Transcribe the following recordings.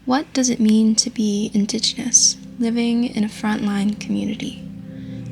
What does it mean to be Indigenous, living in a frontline community?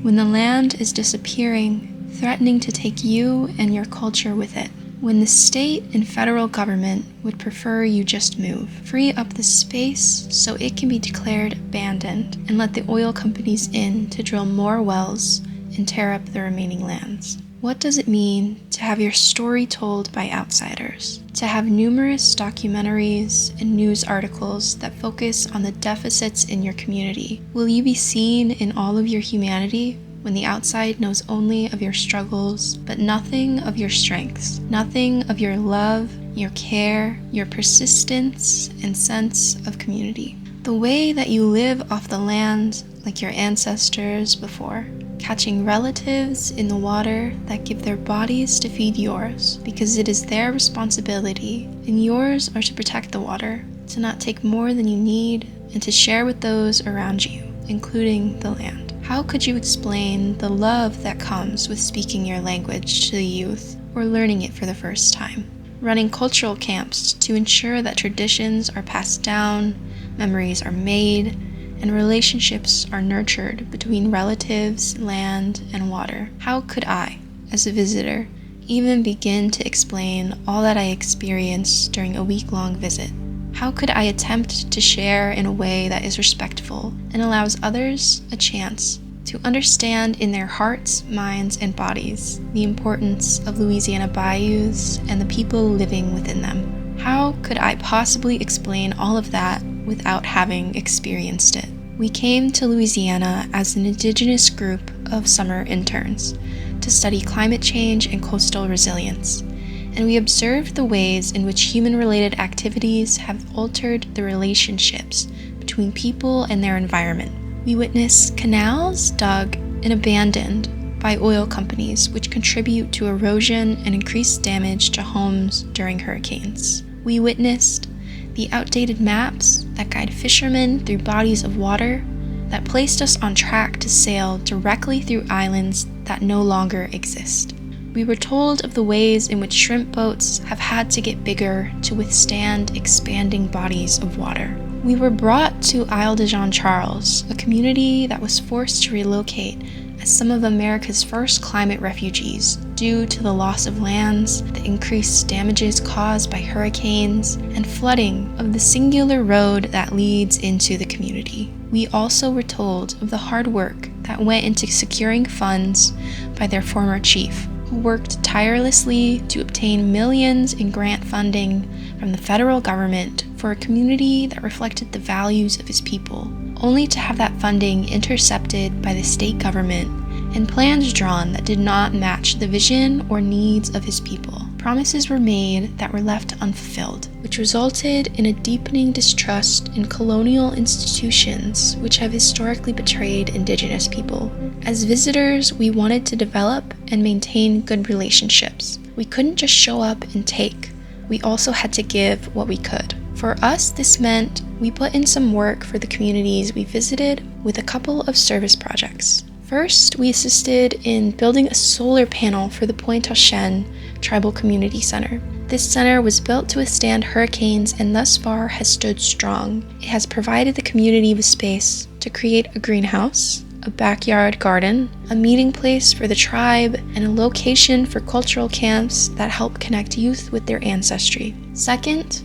When the land is disappearing, threatening to take you and your culture with it. When the state and federal government would prefer you just move, free up the space so it can be declared abandoned, and let the oil companies in to drill more wells and tear up the remaining lands. What does it mean to have your story told by outsiders? To have numerous documentaries and news articles that focus on the deficits in your community? Will you be seen in all of your humanity when the outside knows only of your struggles, but nothing of your strengths, nothing of your love, your care, your persistence, and sense of community? The way that you live off the land like your ancestors before, catching relatives in the water that give their bodies to feed yours, because it is their responsibility, and yours are to protect the water, to not take more than you need, and to share with those around you, including the land. How could you explain the love that comes with speaking your language to the youth or learning it for the first time? Running cultural camps to ensure that traditions are passed down, memories are made, and relationships are nurtured between relatives, land, and water. How could I, as a visitor, even begin to explain all that I experienced during a week-long visit? How could I attempt to share in a way that is respectful and allows others a chance to understand in their hearts, minds, and bodies the importance of Louisiana bayous and the people living within them? How could I possibly explain all of that without having experienced it? We came to Louisiana as an Indigenous group of summer interns to study climate change and coastal resilience, and we observed the ways in which human-related activities have altered the relationships between people and their environment. We witnessed canals dug and abandoned by oil companies, which contribute to erosion and increased damage to homes during hurricanes. We witnessed the outdated maps that guide fishermen through bodies of water that placed us on track to sail directly through islands that no longer exist. We were told of the ways in which shrimp boats have had to get bigger to withstand expanding bodies of water. We were brought to Isle de Jean Charles, a community that was forced to relocate as some of America's first climate refugees due to the loss of lands, the increased damages caused by hurricanes, and flooding of the singular road that leads into the community. We also were told of the hard work that went into securing funds by their former chief, who worked tirelessly to obtain millions in grant funding from the federal government for a community that reflected the values of his people, only to have that funding intercepted by the state government and plans drawn that did not match the vision or needs of his people. Promises were made that were left unfulfilled, which resulted in a deepening distrust in colonial institutions which have historically betrayed Indigenous people. As visitors, we wanted to develop and maintain good relationships. We couldn't just show up and take. We also had to give what we could. For us, this meant we put in some work for the communities we visited with a couple of service projects. First, we assisted in building a solar panel for the Pointe-aux-Chênes Tribal Community Center. This center was built to withstand hurricanes and thus far has stood strong. It has provided the community with space to create a greenhouse, a backyard garden, a meeting place for the tribe, and a location for cultural camps that help connect youth with their ancestry. Second,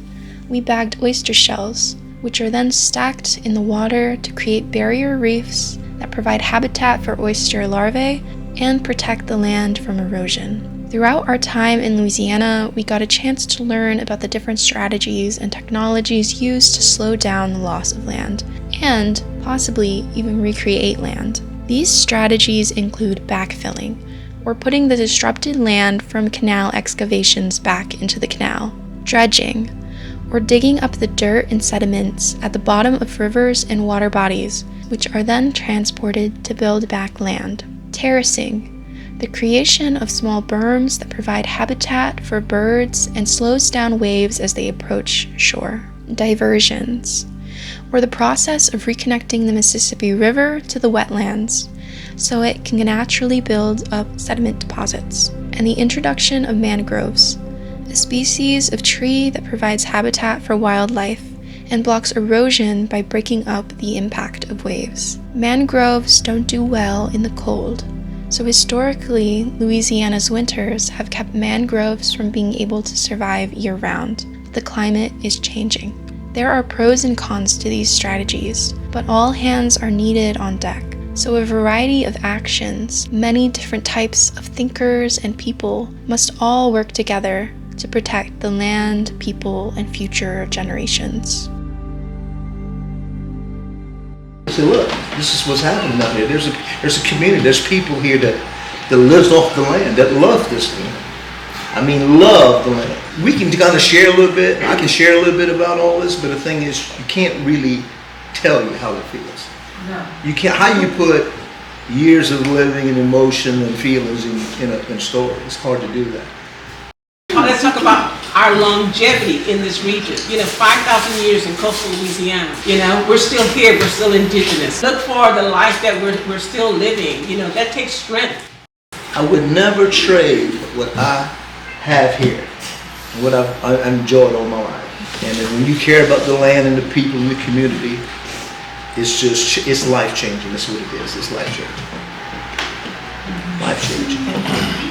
we bagged oyster shells, which are then stacked in the water to create barrier reefs that provide habitat for oyster larvae and protect the land from erosion. Throughout our time in Louisiana, we got a chance to learn about the different strategies and technologies used to slow down the loss of land, and possibly even recreate land. These strategies include backfilling, or putting the disrupted land from canal excavations back into the canal, dredging, or digging up the dirt and sediments at the bottom of rivers and water bodies, which are then transported to build back land, terracing, the creation of small berms that provide habitat for birds and slows down waves as they approach shore, diversions, or the process of reconnecting the Mississippi River to the wetlands so it can naturally build up sediment deposits, and the introduction of mangroves, a species of tree that provides habitat for wildlife and blocks erosion by breaking up the impact of waves. Mangroves don't do well in the cold, so historically, Louisiana's winters have kept mangroves from being able to survive year-round. The climate is changing. There are pros and cons to these strategies, but all hands are needed on deck. So a variety of actions, many different types of thinkers and people must all work together to protect the land, people, and future generations. So look, this is what's happening out here. There's a community, there's people here that lives off the land, that love this land. I mean, love the land. We can kind of share a little bit. I can share a little bit about all this, but the thing is, you can't really tell you how it feels. No. You can't. How you put years of living and emotion and feelings in a story? It's hard to do that. Let's talk about our longevity in this region. 5,000 years in coastal Louisiana. We're still here. We're still indigenous. Look for the life that we're still living. That takes strength. I would never trade what I have here, what I've enjoyed all my life. And when you care about the land and the people and the community, it's life changing. That's what it is. It's life changing. Life changing.